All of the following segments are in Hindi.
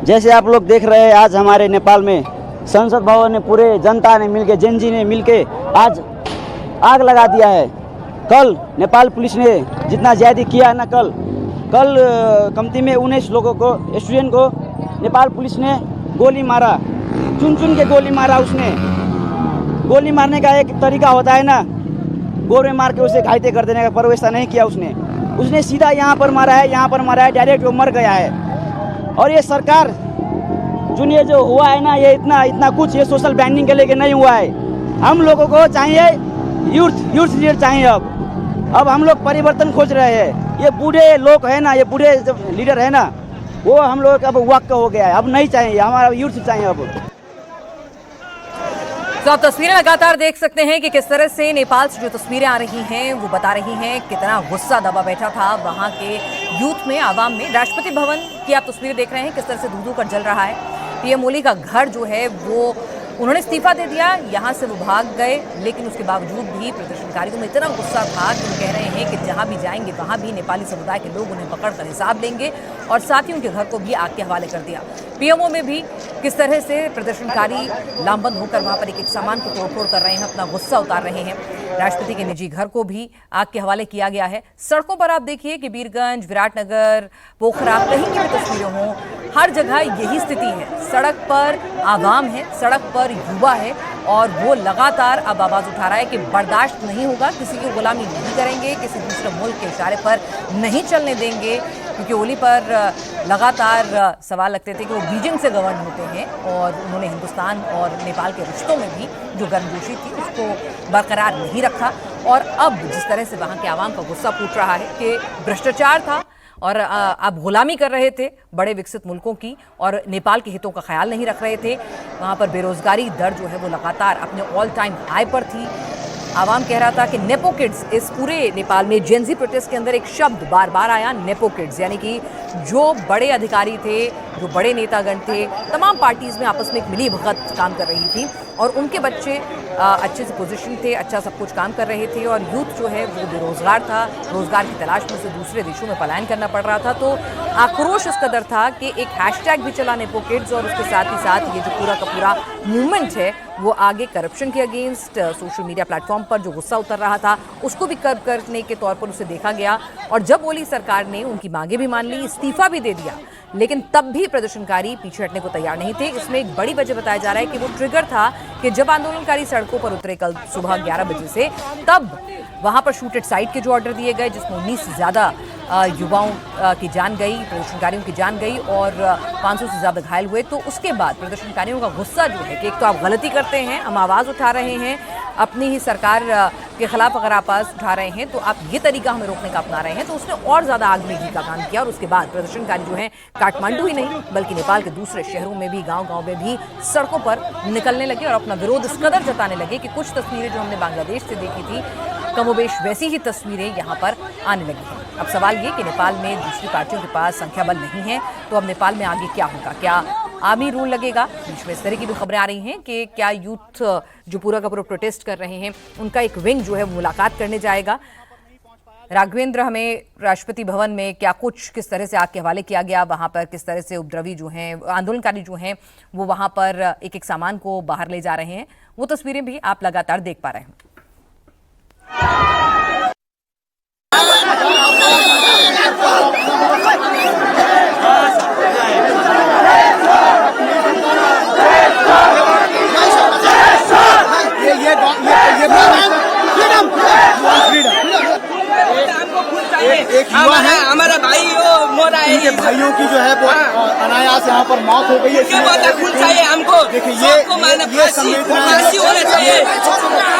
जैसे आप लोग देख रहे हैं, आज हमारे नेपाल में संसद भवन में पूरे जनता ने मिलके, जेनजी ने मिलके आज आग लगा दिया है। कल नेपाल पुलिस ने जितना ज्यादा किया है ना, कल कमती में 19 लोगों को, स्टूडेंट को नेपाल पुलिस ने गोली मारा, चुन चुन के गोली मारा। उसने गोली मारने का एक तरीका होता है ना, गोले मार के उसे घायल कर देने का, पर वैसा नहीं किया उसने सीधा यहाँ पर मारा है, डायरेक्ट वो मर गया है। और ये सरकार ये जो हुआ है ना, ये इतना कुछ ये सोशल बैंडिंग के लेके नहीं हुआ है। हम लोगों को चाहिए यूथ लीडर चाहिए। अब हम लोग परिवर्तन खोज रहे हैं। ये बूढ़े लोग है ना, ये बूढ़े जो लीडर है ना, वो हम लोग अब वक्त हो गया है, अब नहीं चाहिए, हमारा यूथ चाहिए अब। तो आप तस्वीरें लगातार देख सकते हैं कि किस तरह से नेपाल से जो तस्वीरें आ रही हैं वो बता रही हैं कितना गुस्सा दबा बैठा था वहां के यूथ में, आवाम में। राष्ट्रपति भवन की आप तस्वीरें देख रहे हैं किस तरह से धू-धू कर जल रहा है। पीएम ओली का घर जो है वो उन्होंने इस्तीफा दे दिया, यहाँ से वो भाग गए, लेकिन उसके बावजूद भी प्रदर्शनकारियों में इतना गुस्सा था कि वो कह रहे हैं कि जहाँ भी जाएंगे वहाँ भी नेपाली समुदाय के लोग उन्हें पकड़कर हिसाब लेंगे, और साथ ही उनके घर को भी आग के हवाले कर दिया। पीएमओ में भी किस तरह से प्रदर्शनकारी लामबंद होकर वहाँ पर एक सामान को तोड़फोड़ कर रहे हैं, अपना गुस्सा उतार रहे हैं। राष्ट्रपति के निजी घर को भी आग के हवाले किया गया है। सड़कों पर आप देखिए कि बीरगंज, विराटनगर, पोखरा, कहीं की भी तस्वीरें हों, हर जगह यही स्थिति है। सड़क पर आवाम है, सड़क पर युवा है, और वो लगातार अब आवाज उठा रहा है कि बर्दाश्त नहीं होगा, किसी की गुलामी नहीं करेंगे, किसी दूसरे मुल्क के इशारे पर नहीं चलने देंगे। क्योंकि ओली पर लगातार सवाल लगते थे कि वो बीजिंग से गवर्न होते हैं, और उन्होंने हिंदुस्तान और नेपाल के रिश्तों में भी जो गर्मजोशी थी उसको बरकरार नहीं रखा। और अब जिस तरह से वहाँ के आवाम का गुस्सा फूट रहा है कि भ्रष्टाचार था और आप गुलामी कर रहे थे बड़े विकसित मुल्कों की, और नेपाल के हितों का ख्याल नहीं रख रहे थे। वहाँ पर बेरोजगारी दर जो है वो लगातार अपने ऑल टाइम हाई पर थी। आवाम कह रहा था कि नेपो किड्स, इस पूरे नेपाल में जेनजी प्रोटेस्ट के अंदर एक शब्द बार बार आया, नेपो किड्स, यानी कि जो बड़े अधिकारी थे, जो बड़े नेतागण थे, तमाम पार्टीज में आपस में एक मिली भगत काम कर रही थी, और उनके बच्चे अच्छे से पोजीशन थे, अच्छा सब कुछ काम कर रहे थे, और यूथ जो है वो बेरोजगार था, रोजगार की तलाश में उसे दूसरे देशों में पलायन करना पड़ रहा था। तो आक्रोश इस कदर था कि एक हैशटैग भी चला नेपो किड्स, और उसके साथ ही साथ ये जो पूरा का पूरा मूवमेंट है वो आगे करप्शन के अगेंस्ट सोशल मीडिया प्लेटफॉर्म पर जो गुस्सा उतर रहा था उसको भी कर्ब करने के तौर पर उसे देखा गया। और जब ओली सरकार ने उनकी मांगे भी मान ली, इस्तीफा भी दे दिया, लेकिन तब भी प्रदर्शनकारी पीछे हटने को तैयार नहीं थे। इसमें एक बड़ी वजह बताया जा रहा है कि वो ट्रिगर था कि जब आंदोलनकारी सड़कों पर उतरे कल सुबह 11 बजे से, तब वहां पर शूट एट साइट के जो ऑर्डर दिए गए, जिसमें 19 से ज़्यादा युवाओं की जान गई, प्रदर्शनकारियों की जान गई, और 500 से ज़्यादा घायल हुए। तो उसके बाद प्रदर्शनकारियों का गुस्सा जो है कि एक तो आप गलती करते हैं, हम आवाज़ उठा रहे हैं, अपनी ही सरकार के खिलाफ अगर आप आवाज़ उठा रहे हैं तो आप ये तरीका हमें रोकने का अपना रहे हैं, तो उसने और ज़्यादा आग में घी का काम किया। और उसके बाद प्रदर्शनकारी जो हैं काठमांडू ही नहीं बल्कि नेपाल के दूसरे शहरों में भी, गाँव में भी सड़कों पर निकलने लगे और अपना विरोध इस कदर जताने लगे कि कुछ तस्वीरें जो हमने बांग्लादेश से देखी थी, कमोबेश वैसी ही तस्वीरें यहाँ पर आने लगी हैं। अब सवाल ये कि नेपाल में दूसरी पार्टियों के पास संख्या बल नहीं है, तो अब नेपाल में आगे क्या होगा? क्या आर्मी रूल लगेगा? बीच में इस तरह की भी खबरें आ रही हैं कि क्या यूथ जो पूरा का पूरा प्रोटेस्ट कर रहे हैं उनका एक विंग जो है मुलाकात करने जाएगा। राघवेंद्र, हमें राष्ट्रपति भवन में क्या कुछ किस तरह से आग के हवाले किया गया, वहां पर किस तरह से उपद्रवी जो हैं, आंदोलनकारी जो हैं, वो वहां पर एक एक सामान को बाहर ले जा रहे हैं, वो तस्वीरें भी आप लगातार देख पा रहे हैं। एक युवा है, हमारा भाई मोरा है, इनके भाइयों की जो है वो अनायास यहाँ पर मौत हो गई है। खून चाहिए हमको। देखिए ये संवेदना, फांसी होना चाहिए,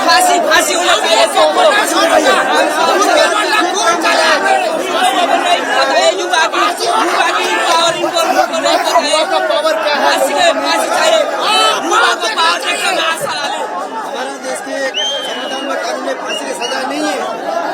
फांसी होना चाहिए सबको। पावर क्या है? फांसी चाहिए। हमारे देश के संविधान में कानून में फांसी की सजा नहीं है,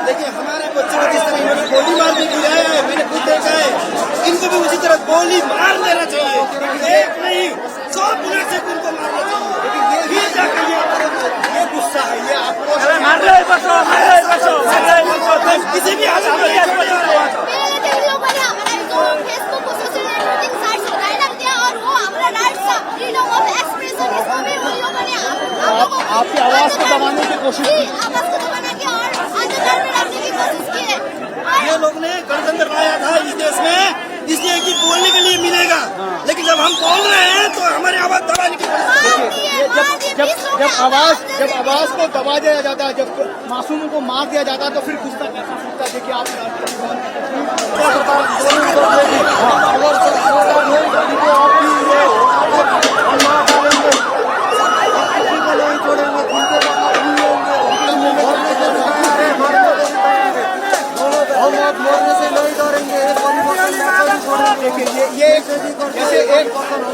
लेकिन हमारे बच्चों को जिस तरह इन्होंने गोली मार के गिराया है, मैंने खुद देखा है, इनको भी उसी तरह गोली मार देना चाहिए। एक नहीं 100 मिनट से उनको मारना चाहिए। लेकिन ये जाकर ये गुस्सा है, ये आपको किसी भी हालत में कोशिश की। ये लोग ने गणतंत्र लाया था इस देश में, इसलिए कि बोलने के लिए मिलेगा, लेकिन जब हम बोल रहे हैं तो हमारी आवाज दबाने की जब आवाज को दबा दिया जाता है, जब मासूमों को मार दिया जाता है, तो फिर गुस्सा कैसा फूटता है? देखिए आप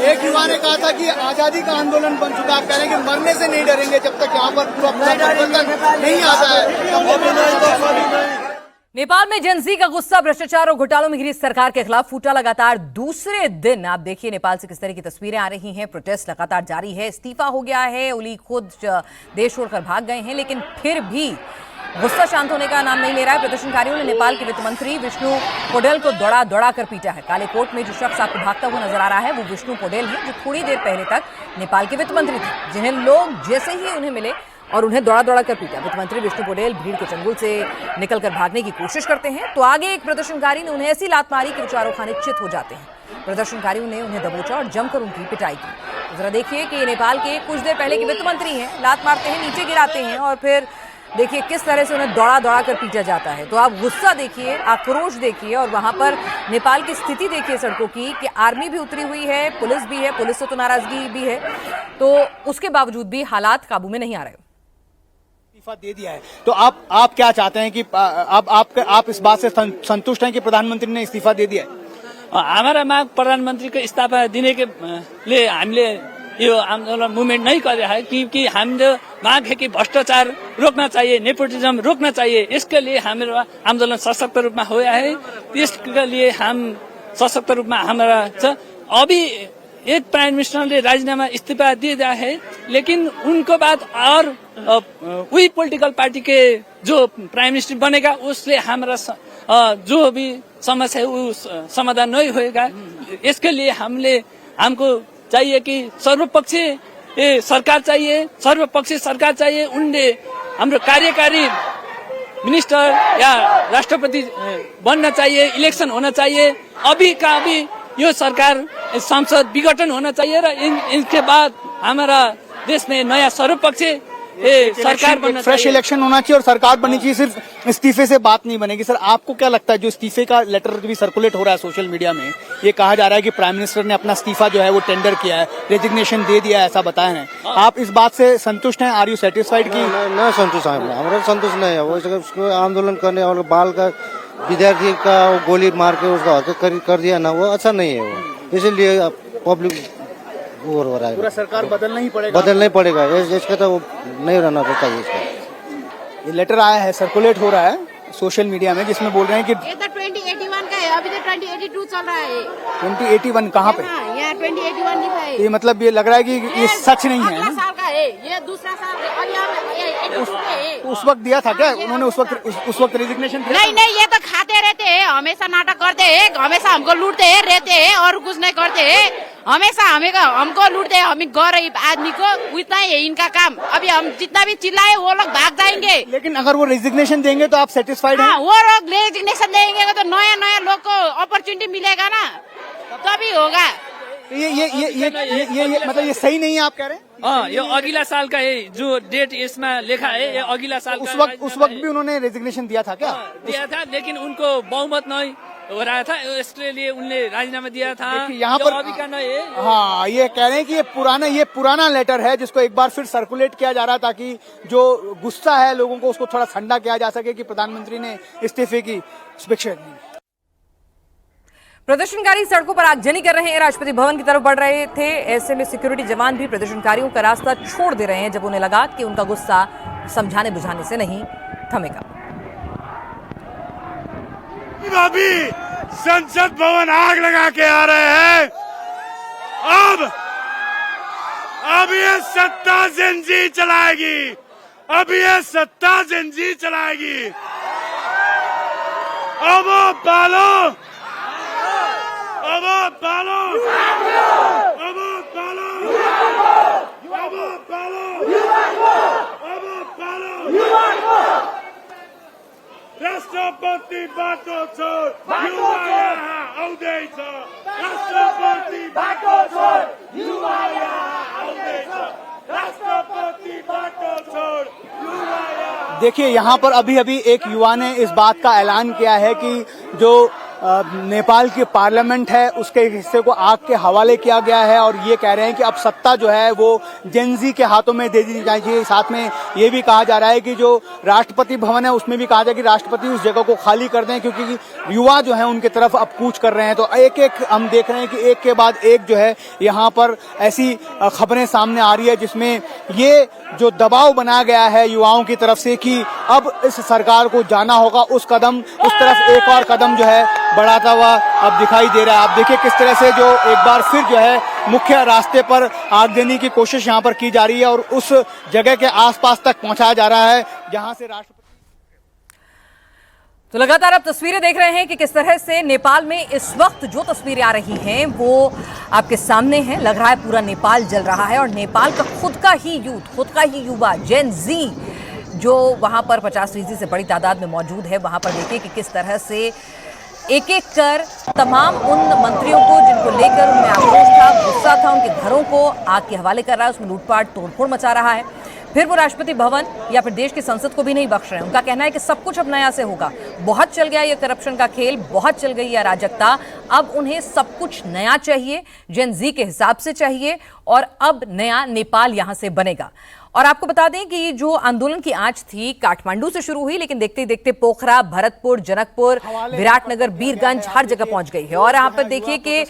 एक युवा ने कहा था कि आजादी का आंदोलन बन चुका है। आप कह रहे हैं कि मरने से नहीं डरेंगे जब तक यहाँ पर पूरा नहीं आता है। नेपाल में जेनजी का गुस्सा भ्रष्टाचार और घोटालों में घिरी सरकार के खिलाफ फूटा। लगातार दूसरे दिन आप देखिए नेपाल से किस तरह की तस्वीरें आ रही हैं। प्रोटेस्ट लगातार जारी है। इस्तीफा हो गया है, ओली खुद देश छोड़कर भाग गए हैं, लेकिन फिर भी गुस्सा शांत होने का नाम नहीं ले रहा है। प्रदर्शनकारियों ने नेपाल के वित्त मंत्री विष्णु पौडेल को दौड़ा कर पीटा है। काले कोट में जो शख्स आपको भागता हुआ नजर आ रहा है वो विष्णु पौडेल है, जो थोड़ी देर पहले तक नेपाल के वित्त मंत्री थे, जिन्हें लोग जैसे ही उन्हें मिले और उन्हें दौड़ा कर पीटा। वित्त मंत्री विष्णु पौडेल भीड़ के चंगुल से निकलकर भागने की कोशिश करते हैं तो आगे एक प्रदर्शनकारी ने उन्हें ऐसी लात मारी कि वो चारों खाने चित हो जाते हैं। प्रदर्शनकारियों ने उन्हें दबोचा और जमकर उनकी पिटाई की। तो जरा देखिए कि नेपाल के कुछ देर पहले के वित्त मंत्री हैं, लात मारते हैं, नीचे गिराते हैं और फिर देखिए किस तरह से उन्हें दौड़ा कर पीटा जाता है। तो आप गुस्सा देखिए, आक्रोश देखिए और वहां पर नेपाल की स्थिति देखिए सड़कों की, कि आर्मी भी उतरी हुई है, पुलिस भी है, पुलिस से तो नाराजगी भी है, तो उसके बावजूद भी हालात काबू में नहीं आ रहे। इस्तीफा दे दिया है तो आप क्या चाहते हैं कि आप इस बात से संतुष्ट हैं कि प्रधानमंत्री ने इस्तीफा दे दिया है? हमारा माग प्रधानमंत्री को इस्तीफा देने के लिए हमने यो आंदोलन मूवमेंट नहीं कर रहा है, क्योंकि हम जो मांग है कि भ्रष्टाचार रोकना चाहिए, नेपोटिज्म रोकना चाहिए। इसके लिए हमारा आंदोलन सशक्त रूप में हुआ है। इसके लिए हम सशक्त रूप में हमारा अभी एक प्राइम मिनिस्टर ने राजीनामा इस्तीफा दे दिया है, लेकिन उनको बाद और वही पॉलिटिकल पार्टी के जो प्राइम मिनिस्टर बनेगा उससे हमारा जो भी समस्या है वो समाधान नहीं होगा। इसके लिए हमको चाहिए कि सर्वपक्षीय सरकार चाहिए। उनले हाम्रो कार्यकारी मिनिस्टर या राष्ट्रपति बनना चाहिए, इलेक्शन होना चाहिए। अभी का अभी यो सरकार संसद विघटन होना चाहिए और इनके बाद हमारा देश में नया सर्वपक्षीय सरकार बनना चाहिए। फ्रेश इलेक्शन होना चाहिए और सरकार बननी चाहिए। सिर्फ इस्तीफे से बात नहीं बनेगी। सर आपको क्या लगता है, जो इस्तीफे का लेटर भी सर्कुलेट हो रहा है सोशल मीडिया में, ये कहा जा रहा है कि प्राइम मिनिस्टर ने अपना इस्तीफा जो है वो टेंडर किया है, रेजिग्नेशन दे दिया है, ऐसा बताया है। आप इस बात से संतुष्ट हैं? Are you satisfied? की न संतुष्ट है, हमारा संतुष्ट नहीं है। वो उसको आंदोलन करने और बाल का विद्यार्थी का गोली मार के उसका हरकत कर दिया ना, वो अच्छा नहीं है। वो इसलिए पब्लिक हो रहा है। पूरा सरकार बदलना ही पड़ेगा। इसका तो नहीं रहना चाहिए। इसका ये लेटर आया है, सर्कुलेट हो रहा है सोशल मीडिया में, जिसमें बोल रहे हैं कि ये तो 2081 का है, अभी तो 2082 चल रहा है। 2081 कहाँ पे? यहाँ 2081 लिखा है। ये मतलब ये लग रहा है कि ये सच नहीं है। अगला साल का है, ये दूसरा साल है। अभी तो उस वक्त दिया था क्या उन्होंने? उस वक्त रेजिग्नेशन दिया? नहीं, ये तो खाते रहते हैं, हमेशा नाटक करते हैं, हमेशा हमको लूटते हैं, रहते हैं और कुछ नहीं करते हैं। हमेशा हमको लूटते हैं। हम गरीब आदमी को उतना ही है इनका काम। अभी हम जितना भी चिल्लाए वो लोग भाग जाएंगे। लेकिन अगर वो रेजिग्नेशन देंगे तो आप सेटिस्फाइड हैं? वो लोग रेजिग्नेशन देंगे तो नया लोग को अपॉर्चुनिटी मिलेगा ना, तभी होगा। ये मतलब ये सही नहीं है आप कह रहे हैं? हाँ, ये अगला साल का है जो डेट इसमें लिखा है, ये अगला साल उस वक्त भी उन्होंने रेजिग्नेशन दिया था क्या? दिया था, लेकिन उनको बहुमत नहीं हो रहा था, इसके लिए उनने राजीनामा दिया था। यहाँ पर अभी का नहीं है। हाँ, ये कह रहे हैं कि ये पुराना लेटर है, जिसको एक बार फिर सर्कुलेट किया जा रहा है, ताकि जो गुस्सा है लोगों को उसको थोड़ा ठंडा किया जा सके कि प्रधानमंत्री ने इस्तीफे की अपेक्षा की। प्रदर्शनकारी सड़कों पर आगजनी कर रहे हैं, राष्ट्रपति भवन की तरफ बढ़ रहे थे। ऐसे में सिक्योरिटी जवान भी प्रदर्शनकारियों का रास्ता छोड़ दे रहे हैं, जब उन्हें लगा कि उनका गुस्सा समझाने बुझाने से नहीं थमेगा। अभी संसद भवन आग लगा के आ रहे हैं। अब ये सत्ता जेनजी चलाएगी। अब ये सत्ता जेनजी चलाएगी। अब पालो, अब पालो, अब पालो, अब पालो, अब पालो। राष्ट्रपति बाटो छोड युवा यहाँ आउँदैछ राष्ट्रपति बाटो छोड युवा यहाँ आउँदैछ राष्ट्रपति बाटो छोड युवा यहाँ। देखिए यहाँ पर अभी अभी एक युवा ने इस बात का ऐलान किया है कि जो नेपाल की पार्लियामेंट है उसके हिस्से को आग के हवाले किया गया है और ये कह रहे हैं कि अब सत्ता जो है वो जेनजी के हाथों में दे दी चाहिए। साथ में ये भी कहा जा रहा है कि जो राष्ट्रपति भवन है उसमें भी कहा जाए कि राष्ट्रपति उस जगह को खाली कर दें क्योंकि युवा जो है उनकी तरफ अब कूच कर रहे हैं। तो एक एक हम देख रहे हैं कि एक के बाद एक जो है यहाँ पर ऐसी खबरें सामने आ रही है जिसमें ये जो दबाव बनाया गया है युवाओं की तरफ से कि अब इस सरकार को जाना होगा, उस तरफ एक और कदम जो है बढ़ाता हुआ अब दिखाई दे रहा है। आप देखिए किस तरह से जो एक बार फिर जो है मुख्य रास्ते पर आग देने की कोशिश यहाँ पर की जा रही है और उस जगह के आसपास तक पहुंचाया जा रहा है जहां से राष्ट्रपति। तो लगातार आप तस्वीरें देख रहे हैं कि किस तरह से नेपाल में इस वक्त जो तस्वीरें आ रही हैं वो आपके सामने हैं। लग रहा है पूरा नेपाल जल रहा है और नेपाल का खुद का ही यूथ, खुद का ही युवा जेन जी जो वहां पर 50% से बड़ी तादाद में मौजूद है, वहां पर देखिए कि किस तरह से एक एक कर तमाम उन मंत्रियों को जिनको लेकर उनमें आक्रोश था, गुस्सा था, उनके घरों को आग के हवाले कर रहा है, उसमें लूटपाट तोड़फोड़ मचा रहा है। फिर वो राष्ट्रपति भवन या फिर देश की संसद को भी नहीं बख्श रहे हैं। उनका कहना है कि सब कुछ अब नया से होगा। बहुत चल गया ये करप्शन का खेल, बहुत चल गई ये अराजकता, अब उन्हें सब कुछ नया चाहिए, जेन जी के हिसाब से चाहिए और अब नया नेपाल यहां से बनेगा। और आपको बता दें कि जो आंदोलन की आंच थी काठमांडू से शुरू हुई, लेकिन देखते ही देखते पोखरा, भरतपुर, जनकपुर, विराटनगर, बीरगंज हर जगह पहुंच गई है। और यहाँ पर देखिए कि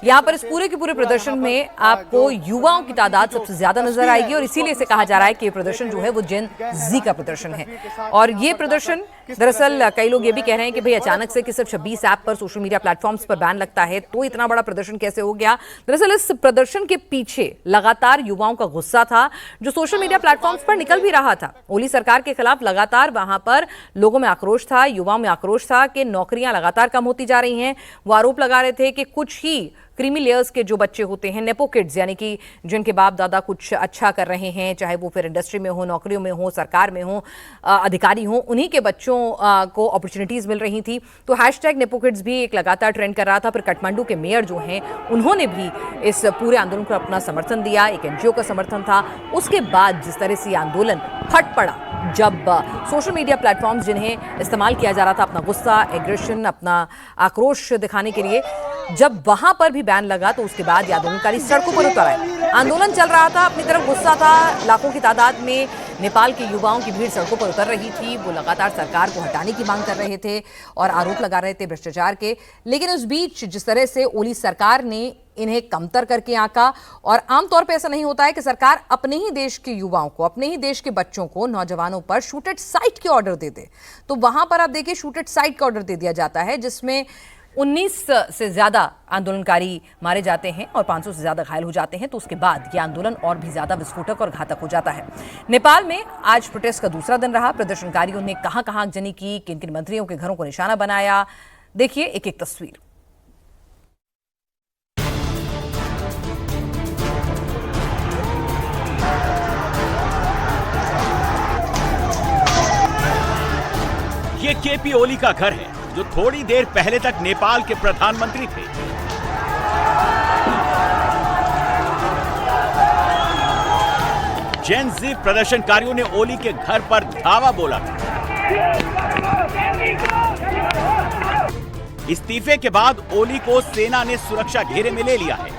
यहाँ पर इस पूरे के पूरे प्रदर्शन में आपको युवाओं की तादाद सबसे ज्यादा नजर आएगी और इसीलिए इसे कहा जा रहा है कि ये प्रदर्शन जो है वो जेन जी का प्रदर्शन है। और ये प्रदर्शन दरअसल कई लोग ये भी कह रहे हैं कि भाई अचानक से कि सिर्फ 26 ऐप पर सोशल मीडिया प्लेटफॉर्म्स पर बैन लगता है तो इतना बड़ा प्रदर्शन कैसे हो गया। दरअसल इस प्रदर्शन के पीछे लगातार युवाओं का गुस्सा था जो सोशल मीडिया प्लेटफॉर्म्स पर निकल भी रहा था। ओली सरकार के खिलाफ लगातार वहां पर लोगों में आक्रोश था, युवाओं में आक्रोश था कि नौकरियां लगातार कम होती जा रही हैं। वो आरोप लगा रहे थे कि कुछ ही क्रीमी लेयर्स के जो बच्चे होते हैं, नेपो किड्स, यानी कि जिनके बाप दादा कुछ अच्छा कर रहे हैं, चाहे वो फिर इंडस्ट्री में हो, नौकरियों में हो, सरकार में हो, अधिकारी हो, उन्हीं के बच्चों को अपॉर्चुनिटीज मिल रही थी। तो हैशटैग नेपो किड्स भी एक लगातार ट्रेंड कर रहा था। फिर काठमांडू के मेयर जो हैं उन्होंने भी इस पूरे आंदोलन को अपना समर्थन दिया, एक एनजीओ का समर्थन था। उसके बाद जिस तरह से आंदोलन फट पड़ा, जब सोशल मीडिया प्लेटफॉर्म्स जिन्हें इस्तेमाल किया जा रहा था अपना गुस्सा, एग्रेशन, अपना आक्रोश दिखाने के लिए, जब वहां पर भी बैन लगा तो उसके बाद ये आंदोलनकारी सड़कों पर उतर आए। आंदोलन चल रहा था, अपनी तरफ गुस्सा था, लाखों की तादाद में नेपाल के युवाओं की भीड़ सड़कों पर उतर रही थी। वो लगातार सरकार को हटाने की मांग कर रहे थे और आरोप लगा रहे थे भ्रष्टाचार के। लेकिन उस बीच जिस तरह से ओली सरकार ने इन्हें कमतर करके आंका, और आमतौर पे ऐसा नहीं होता है कि सरकार अपने ही देश के युवाओं को, अपने ही देश के बच्चों को, नौजवानों पर शूट एट साइट के ऑर्डर दे दे। तो वहां पर आप देखिए शूट एट साइट का ऑर्डर दे दिया जाता है जिसमें 19 से ज्यादा आंदोलनकारी मारे जाते हैं और 500 से ज्यादा घायल हो जाते हैं। तो उसके बाद ये आंदोलन और भी ज्यादा विस्फोटक और घातक हो जाता है। नेपाल में आज प्रोटेस्ट का दूसरा दिन रहा। प्रदर्शनकारियों ने कहां कहां आगजनी की, किन किन मंत्रियों के घरों को निशाना बनाया, देखिए एक एक तस्वीर। ये केपी ओली का घर है जो थोड़ी देर पहले तक नेपाल के प्रधानमंत्री थे। जेन जी प्रदर्शनकारियों ने ओली के घर पर धावा बोला था। इस्तीफे के बाद ओली को सेना ने सुरक्षा घेरे में ले लिया है।